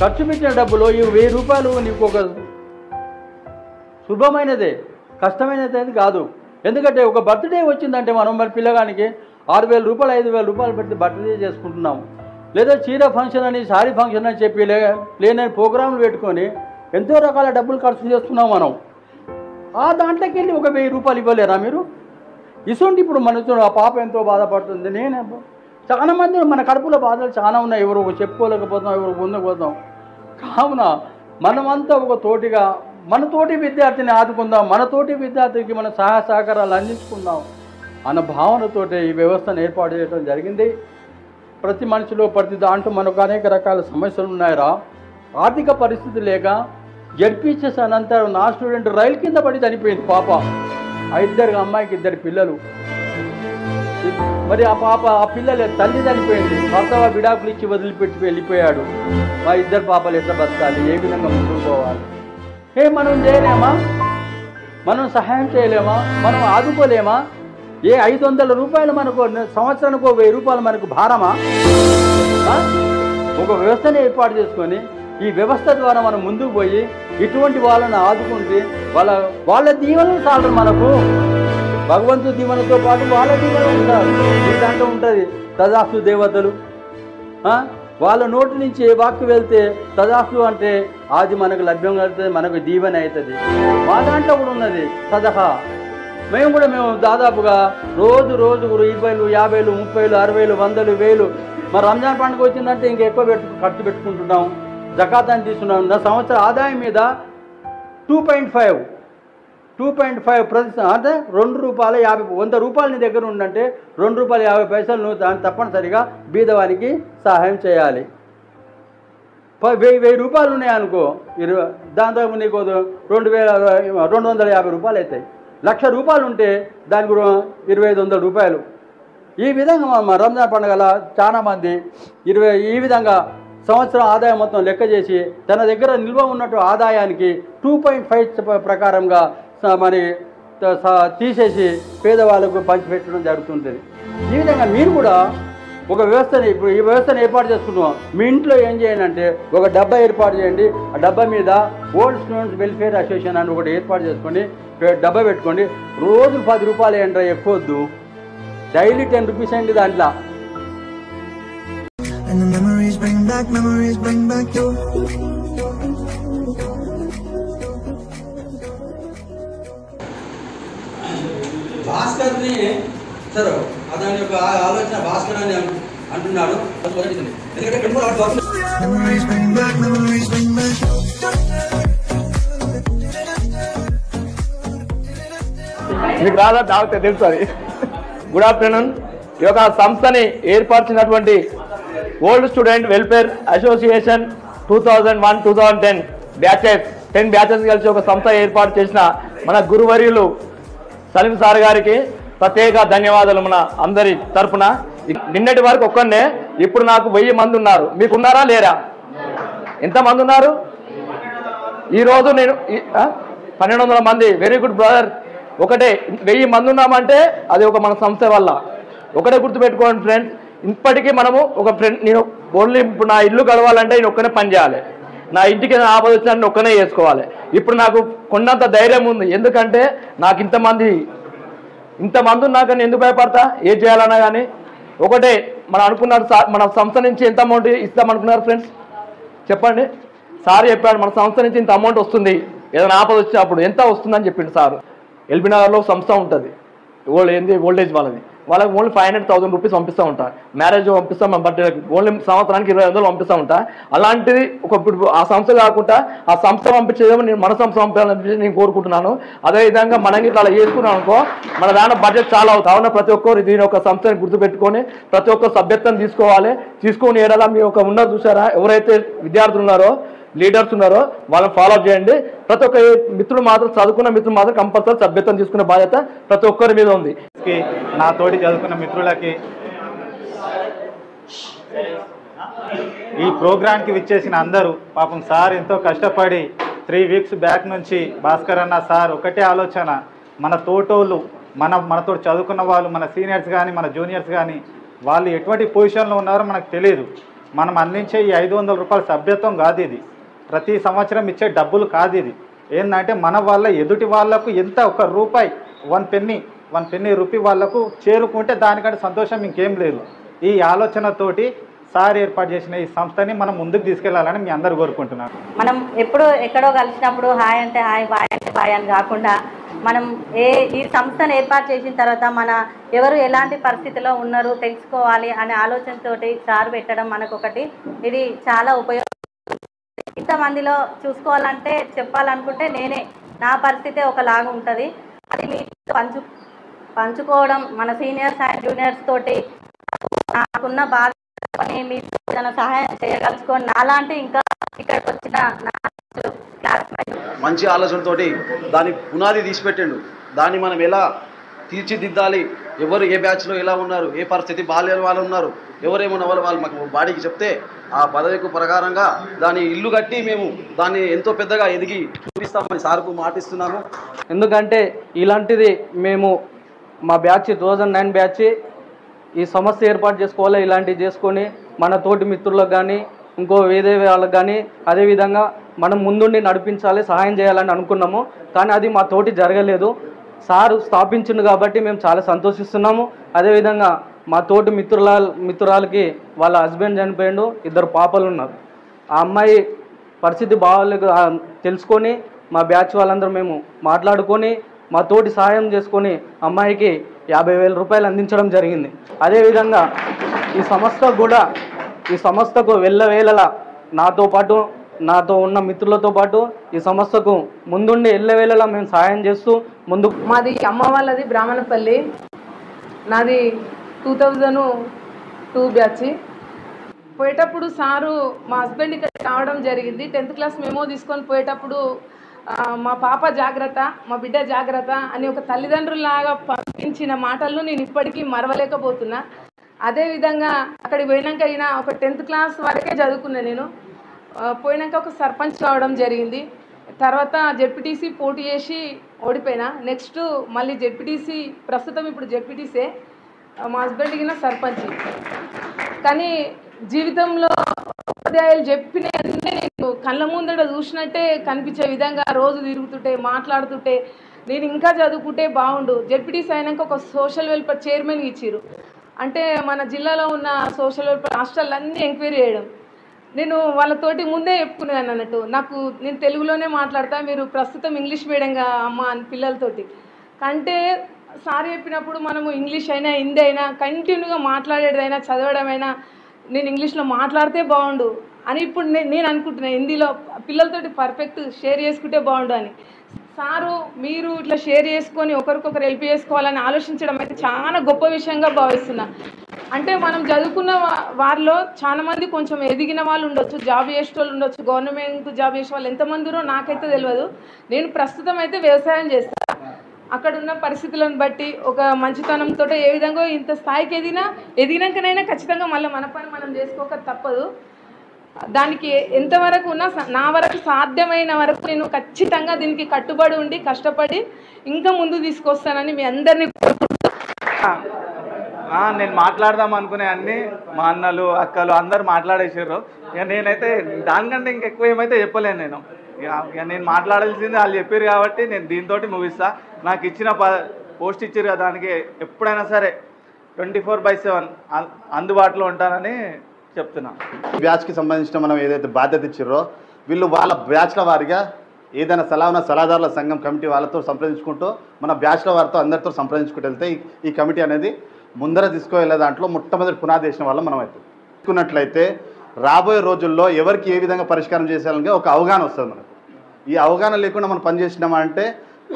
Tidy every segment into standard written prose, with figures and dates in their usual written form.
ఖర్చు పెట్టిన డబ్బులో ఈ 1000 రూపాయలు నీకు ఒక శుభమైనదే, కష్టమైనది కాదు. ఎందుకంటే ఒక బర్త్డే వచ్చిందంటే మనం మరి పిల్లగానికి 6000 రూపాయలు 5000 రూపాయలు పెట్టి బర్త్డే చేసుకుంటున్నాము. లేదా చీర ఫంక్షన్ అని సారీ ఫంక్షన్ అని చెప్పి లేని ప్రోగ్రాంలు పెట్టుకొని ఎంతో రకాల డబ్బులు ఖర్చు చేస్తున్నాం మనం. ఆ దాంట్లోకి వెళ్ళి ఒక 1000 రూపాయలు ఇవ్వలేరా మీరు? ఇటువంటి ఇప్పుడు మనతో ఆ పాప ఎంతో బాధపడుతుంది. నేను చాలామంది మన కడుపులో బాధలు చాలా ఉన్నాయి, ఎవరు చెప్పుకోలేకపోతాం, ఎవరు పొందకపోతాం. కావున మనమంతా ఒక తోటిగా మన తోటి విద్యార్థిని ఆదుకుందాం, మన తోటి విద్యార్థికి మన సహాయ సహకారాలు అందించుకుందాం అన్న భావనతోటి ఈ వ్యవస్థను ఏర్పాటు చేయడం జరిగింది. ప్రతి మనిషిలో ప్రతి దాంట్లో మనకు అనేక రకాల సమస్యలు ఉన్నాయిరా. ఆర్థిక పరిస్థితి లేక జడ్పీహెచ్ఎస్ అనంతరం నా స్టూడెంట్ రైలు కింద పడి చనిపోయింది పాప. ఆ అమ్మాయికి 2 పిల్లలు. మరి ఆ పిల్లల తల్లి చనిపోయింది, భర్త విడాకులు ఇచ్చి వదిలిపెట్టి వెళ్ళిపోయాడు. మా 2 పాపలు ఎట్లా బతకాలి, ఏ విధంగా ముందుకు పోవాలి? మనం చేయలేమా? మనం సహాయం చేయలేమా? మనం ఆదుకోలేమా? ఏ 500 రూపాయలు మనకు సంవత్సరానికి 1000 రూపాయలు మనకు భారమా? ఒక వ్యవస్థను ఏర్పాటు చేసుకొని ఈ వ్యవస్థ ద్వారా మనం ముందుకు పోయి ఇటువంటి వాళ్ళని ఆదుకుంటే వాళ్ళ దీవెనలు చాలు మనకు. భగవంతు దీవెనతో పాటు వాళ్ళ దీవెన ఉంటారు. ఈ దాంట్లో ఉంటుంది తదాస్తు దేవతలు. వాళ్ళ నోటి నుంచి ఏ వాక్కు వెళ్తే తదాస్తు అంటే అది మనకు లభ్యం కలుగుతుంది, మనకు దీవెన అవుతుంది. మా దాంట్లో కూడా ఉన్నది సదహా. మేము దాదాపుగా రోజుకు 20,000, 50,000, 30,000, 60,000, 100,000, 1000. మరి రంజాన్ పండుగ వచ్చిందంటే ఇంకెక్కువ ఖర్చు పెట్టుకుంటున్నాం. జకాత్ అని తీసుకున్నాం. నా సంవత్సర ఆదాయం మీద 2.5 ప్రతి అంటే ₹2.50 100 రూపాయలు నీ దగ్గర ఉందంటే ₹2.50 నువ్వు దాన్ని తప్పనిసరిగా బీదవానికి సహాయం చేయాలి. 1000 రూపాయలు ఉన్నాయనుకో, దాంతో నీకు 2,250 రూపాయలు అవుతాయి. 1,00,000 రూపాయలు ఉంటే దానికి 2,500 రూపాయలు. ఈ విధంగా మా రంజాన్ పండుగల చాలామంది ఈ విధంగా సంవత్సరం ఆదాయం మొత్తం లెక్క చేసి తన దగ్గర నిల్వ ఉన్నట్టు ఆదాయానికి 2.5 ప్రకారంగా మరి తీసేసి పేదవాళ్ళకు పంచిపెట్టడం జరుగుతుంటుంది. ఈ విధంగా మీరు కూడా ఒక వ్యవస్థని ఇప్పుడు ఈ వ్యవస్థను ఏర్పాటు చేసుకుంటున్నాం. మీ ఇంట్లో ఏం చేయండి అంటే ఒక డబ్బా ఏర్పాటు చేయండి. ఆ డబ్బా మీద ఓల్డ్ స్టూడెంట్స్ వెల్ఫేర్ అసోసియేషన్ అని ఒకటి ఏర్పాటు చేసుకొని డబ్బా పెట్టుకోండి. రోజు 10 రూపాయలు ఏంట్రా, ఎక్కువద్దు. డైలీ 10 రూపీస్ అండి దాంట్లో. భాస్కర్ని సరే దాని యొక్క ఆలోచన భాస్కర్ అని అంటున్నాడు. మీకు రాదా డాక్టర్ తెలుసు అది. Good afternoon. ఈ యొక్క సంస్థని ఏర్పరిచినటువంటి old student welfare association 2001-2010 batches 10 batches కలిసి ఒక సంస్థ ఏర్పాటు చేసిన మన గురువర్యులు సలీం సార్ గారికి ప్రత్యేక ధన్యవాదాలు మన అందరి తరఫున. నిన్నటి వరకు ఒక్కనే, ఇప్పుడు నాకు 1000 మంది ఉన్నారు. మీకున్నారా లేరా? ఎంతమంది ఉన్నారు? ఈరోజు నేను 1200 మంది. Very good brother. ఒకటే 1000 మంది ఉన్నామంటే అది ఒక మన సంస్థ వల్ల. ఒకటే గుర్తుపెట్టుకోండి ఫ్రెండ్స్, ఇప్పటికీ మనము ఒక ఫ్రెండ్ నేను ఓన్లీ ఇప్పుడు నా ఇల్లు గడవాలంటే నేను ఒక్కనే పని చేయాలి. నా ఇంటికి ఆపద వచ్చినట్టు ఒక్కనే చేసుకోవాలి. ఇప్పుడు నాకు కొండంత ధైర్యం ఉంది. ఎందుకంటే నాకు ఇంతమంది ఉన్నాక నేను ఎందుకు భయపడతా? ఏం చేయాలన్నా కానీ ఒకటే మనం అనుకున్నారు. మన సంస్థ నుంచి ఎంత అమౌంట్ ఇస్తామనుకున్నారు ఫ్రెండ్స్ చెప్పండి. సార్ చెప్పాడు మన సంస్థ నుంచి ఇంత అమౌంట్ వస్తుంది, ఏదైనా ఆపద వచ్చినప్పుడు ఎంత వస్తుందని చెప్పిండు సార్. ఎల్బీ నగర్లో సంస్థ ఉంటుంది, ఓల్డేజ్ వాళ్ళకి ఓన్లీ 500,000 రూపీస్ పంపిస్తూ ఉంటా. మ్యారేజ్ పంపిస్తాం, మన బర్త్డేకి ఓన్లీ సంవత్సరానికి 2,500 పంపిస్తూ ఉంటా. అలాంటిది ఇప్పుడు ఆ సంస్థ కాకుండా ఆ సంస్థ పంపించేదేమో నేను మన సంస్థ పంపించాలని నేను కోరుకుంటున్నాను. అదేవిధంగా మనం ఇట్లా అలా చేసుకున్నాం అనుకో మన దాని బడ్జెట్ చాలా అవుతుంది. కావున ప్రతి ఒక్కరు దీని ఒక సంస్థని గుర్తుపెట్టుకొని ప్రతి ఒక్క సభ్యత్వం తీసుకోవాలి. తీసుకొని ఏడాలా మీ ఒక ఉన్నారు చూసారా, ఎవరైతే విద్యార్థులు ఉన్నారో లీడర్స్ ఉన్నారో వాళ్ళని ఫాలో చేయండి. ప్రతి ఒక్క మిత్రులు మాత్రం చదువుకున్న మిత్రులు మాత్రం కంపల్సరీ సభ్యత్వం తీసుకునే బాధ్యత ప్రతి ఒక్కరి మీద ఉంది. నా తోటి చదువుకున్న మిత్రులకి ఈ ప్రోగ్రాంకి విచ్చేసిన అందరూ పాపం సార్ ఎంతో కష్టపడి 3 వీక్స్ బ్యాక్ నుంచి భాస్కర్ అన్న సార్ ఒకటే ఆలోచన, మన తోటోళ్ళు మనతో చదువుకున్న వాళ్ళు మన సీనియర్స్ కానీ మన జూనియర్స్ కానీ వాళ్ళు ఎటువంటి పొజిషన్లో ఉన్నారో మనకు తెలియదు. మనం అందించే ఈ 500 రూపాయల సభ్యత్వం కాదు ఇది, ప్రతి సంవత్సరం ఇచ్చే డబ్బులు కాదు ఇది. ఏంటంటే మన వాళ్ళ ఎదుటి వాళ్లకు ఎంత ఒక రూపాయి 1 పెన్నీ రూపీ వాళ్లకు చేరుకుంటే దానికంటే సంతోషం ఇంకేం లేదు. ఈ ఆలోచనతోటి సార్ ఏర్పాటు చేసిన ఈ సంస్థని మనం ముందుకు తీసుకెళ్లాలని మీ అందరు కోరుకుంటున్నాను. మనం ఎక్కడో కలిసినప్పుడు హాయ్ అంటే హాయ్, బాయ్ అంటే బాయ్ అని కాకుండా మనం ఈ సంస్థను ఏర్పాటు చేసిన తర్వాత మన ఎవరు ఎలాంటి పరిస్థితిలో ఉన్నారు తెలుసుకోవాలి అనే ఆలోచనతోటి సార్ పెట్టడం మనకొకటి ఇది చాలా ఉపయోగం. ఇంతమందిలో చూసుకోవాలంటే చెప్పాలనుకుంటే నా పరిస్థితే ఒకలాగా ఉంటుంది. అది మీరు పంచుకోవడం మన సీనియర్స్ అండ్ జూనియర్స్ తోటి నాకున్న బాధ మీరు తన సహాయం చేయగలుచుకొని నాలాంటి ఇంకా ఇక్కడికి వచ్చిన మంచి ఆలోచనతోటి దాని పునాది తీసిపెట్టిండు. దాన్ని మనం ఎలా తీర్చిదిద్దాలి, ఎవరు ఏ బ్యాచ్లో ఎలా ఉన్నారు, ఏ పరిస్థితి బాల్య వాళ్ళు ఉన్నారు, ఎవరేమన్నా వాళ్ళు మాకు బాడీకి చెప్తే ఆ పదవికు ప్రకారంగా దాని ఇల్లు కట్టి మేము దాన్ని ఎంతో పెద్దగా ఎదిగి చూపిస్తామని సార్కు మాటిస్తున్నాము. ఎందుకంటే ఇలాంటిది మేము మా బ్యాచ్ 2009 బ్యాచ్ ఈ సమస్య ఏర్పాటు చేసుకోవాలి, ఇలాంటివి చేసుకొని మన తోటి మిత్రులకు కానీ ఇంకో వేరే వాళ్ళకి కానీ అదేవిధంగా మనం ముందుండి నడిపించాలి, సహాయం చేయాలని అనుకున్నాము. కానీ అది మా తోటి జరగలేదు. స్థాపించిండు కాబట్టి మేము చాలా సంతోషిస్తున్నాము. అదేవిధంగా మా తోటి మిత్రురాలకి వాళ్ళ హస్బెండ్ చనిపోయిండు, 2 పాపలు ఉన్నారు. ఆ అమ్మాయి పరిస్థితి బాగాలేదు తెలుసుకొని మా బ్యాచ్ వాళ్ళందరూ మేము మాట్లాడుకొని మా తోటి సహాయం చేసుకొని అమ్మాయికి 50,000 రూపాయలు అందించడం జరిగింది. అదేవిధంగా ఈ సంస్థకు వెళ్ళవేళలా నాతో ఉన్న మిత్రులతో పాటు ఈ సంస్థకు ముందుండి ఎల్లవేళలా మేము సహాయం చేస్తూ ముందు. మాది అమ్మ వాళ్ళది బ్రాహ్మణపల్లి, నాది 2002 బ్యాచ్. పోయేటప్పుడు సారు మా హస్బెండ్ ఇక్కడ రావడం జరిగింది. 10th క్లాస్ మెమో తీసుకొని పోయేటప్పుడు మా పాప జాగ్రత్త, మా బిడ్డ జాగ్రత్త అని ఒక తల్లిదండ్రులాగా పంపించిన మాటలను నేను ఇప్పటికీ మరవలేకపోతున్నా. అదేవిధంగా అక్కడికి పోయినాక అయినా ఒక 10th క్లాస్ వరకే చదువుకున్నా నేను. పోయినాక ఒక సర్పంచ్ కావడం జరిగింది. తర్వాత జెడ్పీటీసీ పోటీ చేసి ఓడిపోయినా. నెక్స్ట్ మళ్ళీ జెడ్పీటీసీ, ప్రస్తుతం ఇప్పుడు జెడ్పీటీసీ, మా హస్బెండ్కి సర్పంచ్. కానీ జీవితంలో ఉపాధ్యాయులు చెప్పినవన్నీ నేను కళ్ళ ముందట చూసినట్టే కనిపించే విధంగా రోజు తిరుగుతుంటే మాట్లాడుతుంటే నేను ఇంకా చదువుకుంటే బాగుండు. జెడ్పీటీసీ అయినాక ఒక సోషల్ వెల్ఫేర్ చైర్మన్కి ఇచ్చారు. అంటే మన జిల్లాలో ఉన్న సోషల్ వెల్ఫేర్ హాస్టల్లన్నీ ఎంక్వైరీ చేయడం. నేను వాళ్ళతోటి ముందే చెప్పుకునేదాన్ని అన్నట్టు, నేను తెలుగులోనే మాట్లాడతా, మీరు ప్రస్తుతం ఇంగ్లీష్ మీడియంగా అమ్మ అని పిల్లలతోటి కంటే సార్ చెప్పినప్పుడు మనము ఇంగ్లీష్ అయినా హిందీ అయినా కంటిన్యూగా మాట్లాడేదైనా చదవడమైనా నేను ఇంగ్లీష్లో మాట్లాడితే బాగుండు అని ఇప్పుడు నేను అనుకుంటున్నాను. హిందీలో పిల్లలతోటి పర్ఫెక్ట్ షేర్ చేసుకుంటే బాగుండు అని. సారు మీరు ఇట్లా షేర్ చేసుకొని ఒకరికొకరు హెల్ప్ చేసుకోవాలని ఆలోచించడం అయితే చాలా గొప్ప విషయంగా భావిస్తున్నా. అంటే మనం చదువుకున్న వారిలో చాలా మంది కొంచెం ఎదిగిన వాళ్ళు ఉండొచ్చు, జాబ్ చేసే వాళ్ళు ఉండొచ్చు, గవర్నమెంట్ జాబ్ చేసే వాళ్ళు ఎంతమందిరో నాకైతే తెలియదు. నేను ప్రస్తుతం అయితే వ్యవసాయం చేస్తాను. అక్కడ ఉన్న పరిస్థితులను బట్టి ఒక మంచితనంతో ఏ విధంగా ఇంత స్థాయికి ఎదిగినాకనైనా ఖచ్చితంగా మళ్ళీ మన పని మనం చేసుకోక తప్పదు. దానికి ఎంతవరకు ఉన్నా నా వరకు సాధ్యమైన వరకు నేను ఖచ్చితంగా దీనికి కట్టుబడి ఉండి కష్టపడి ఇంకా ముందు తీసుకొస్తానని మీ అందరినీ నేను మాట్లాడదాం అనుకునే అన్ని మా అన్నలు అక్కలు అందరు మాట్లాడేసారు. ఇక నేనైతే దానికంటే ఇంకెక్కువ ఏమైతే చెప్పలేను. నేను మాట్లాడాల్సింది వాళ్ళు చెప్పారు కాబట్టి నేను దీంతో ముగిస్తా. నాకు ఇచ్చిన పోస్ట్ ఇచ్చారు కదా, దానికి ఎప్పుడైనా సరే 24/7 అందుబాటులో ఉంటానని చెప్తున్నా. బ్యాచ్కి సంబంధించిన మనం ఏదైతే బాధ్యత ఇచ్చారో వీళ్ళు వాళ్ళ బ్యాచ్ల వారిగా ఏదైనా సలహాదారుల సంఘం కమిటీ వాళ్ళతో సంప్రదించుకుంటూ మన బ్యాచ్ల వారితో అందరితో సంప్రదించుకుంటూ వెళ్తే ఈ కమిటీ అనేది ముందర తీసుకువెళ్ళే దాంట్లో మొట్టమొదటి పునాది వేసిన వాళ్ళం మనం అయితే తీసుకున్నట్లయితే రాబోయే రోజుల్లో ఎవరికి ఏ విధంగా పరిష్కారం చేసేయాలని ఒక అవగాహన వస్తుంది మనకు. ఈ అవగాహన లేకుండా మనం పనిచేసినామంటే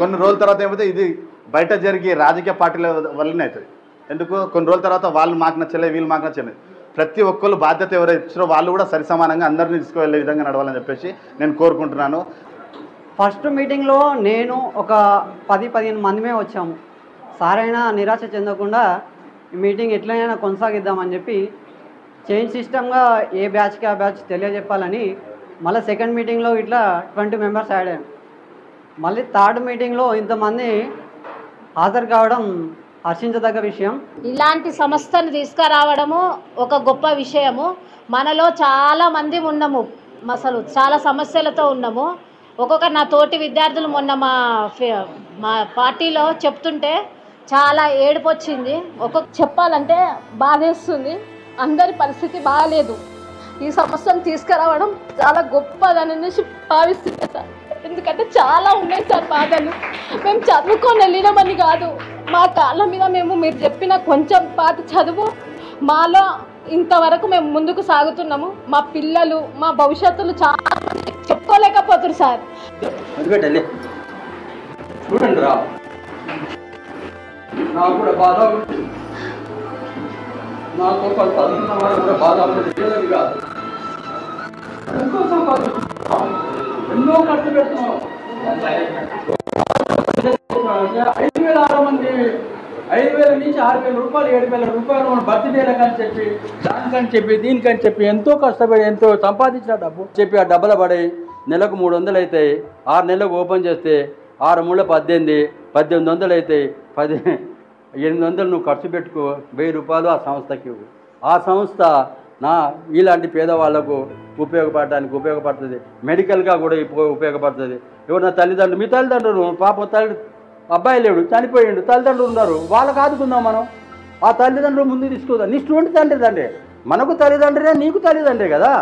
కొన్ని రోజుల తర్వాత ఏమైతే ఇది బయట జరిగే రాజకీయ పార్టీల వల్లనే అవుతుంది. ఎందుకు కొన్ని రోజుల తర్వాత వాళ్ళు మాకు నచ్చలే, వీళ్ళు మాకు నచ్చలేదు. ప్రతి ఒక్కళ్ళు బాధ్యత ఎవరైతే ఇచ్చారో వాళ్ళు కూడా సరిసమానంగా అందరినీ తీసుకువెళ్ళే విధంగా నడవాలని చెప్పేసి నేను కోరుకుంటున్నాను. ఫస్ట్ మీటింగ్లో నేను ఒక 10-15 మందిమే వచ్చాము. సార్ అయినా నిరాశ చెందకుండా ఈ మీటింగ్ ఎట్లయినా కొనసాగిద్దామని చెప్పి చైన్ సిస్టమ్గా ఏ బ్యాచ్కి ఆ బ్యాచ్ తెలియజెప్పాలని మళ్ళీ సెకండ్ మీటింగ్లో ఇట్లా 20 మెంబర్స్ యాడ్ అయ్యాం. మళ్ళీ థర్డ్ మీటింగ్లో ఇంతమంది హాజరు కావడం హర్షించదగ్గ విషయం. ఇలాంటి సంస్థను తీసుకురావడము ఒక గొప్ప విషయము. మనలో చాలా మంది ఉన్నాము, అసలు చాలా సమస్యలతో ఉన్నాము. ఒక్కొక్క నా తోటి విద్యార్థులు మొన్న మా పార్టీలో చెప్తుంటే చాలా ఏడుపు వచ్చింది. చెప్పాలంటే బాధేస్తుంది. అందరి పరిస్థితి బాగాలేదు. ఈ సమస్యను తీసుకురావడం చాలా గొప్పదని భావిస్తుంది సార్. ఎందుకంటే చాలా ఉన్నాయి సార్ బాధలు. మేము చదువుకొని వెళ్ళినామని కాదు, మా కాళ్ళ మీద మీరు చెప్పిన కొంచెం పాత చదువు మాలో ఇంతవరకు మేము ముందుకు సాగుతున్నాము. మా పిల్లలు మా భవిష్యత్తులు చాలా చెప్పుకోలేకపోతున్నారు సార్. చూడండి రా, నాకు కూడా బాధ ఉంటుంది, నాకు ఒక చదువుతున్న వారు కూడా బాధ ఉంటుంది కాదు. ఎన్నో ఖర్చు పెడుతున్నాం. 5,006 మంది 5,000 నుంచి 6,000 రూపాయలు 7,000 రూపాయలు మన బర్త్డేలకని చెప్పి దానికని చెప్పి దీనికని చెప్పి ఎంతో కష్టపడి ఎంతో సంపాదించిన డబ్బు చెప్పి ఆ డబ్బులు పడి నెలకు 300 అవుతాయి. 6 నెలలకు ఓపెన్ చేస్తే 6 మూల 18, 1,800 అవుతాయి. 800 నువ్వు ఖర్చు పెట్టుకో, 1000 రూపాయలు ఆ సంస్థకి. ఆ సంస్థ ఇలాంటి పేదవాళ్లకు ఉపయోగపడుతుంది. మెడికల్గా కూడా ఉపయోగపడుతుంది. ఎవరన్నా తల్లిదండ్రులు, మీ తల్లిదండ్రులు పాపం అబ్బాయి లేడు, చనిపోయిండు, తల్లిదండ్రులు ఉన్నారు, వాళ్ళకి ఆదుకుందాం మనం. ఆ తల్లిదండ్రులు ముందు తీసుకుందాం. నీ స్టూడెంట్ తండ్రి మనకు తల్లిదండ్రులే, నీకు తల్లిదండ్రే కదా.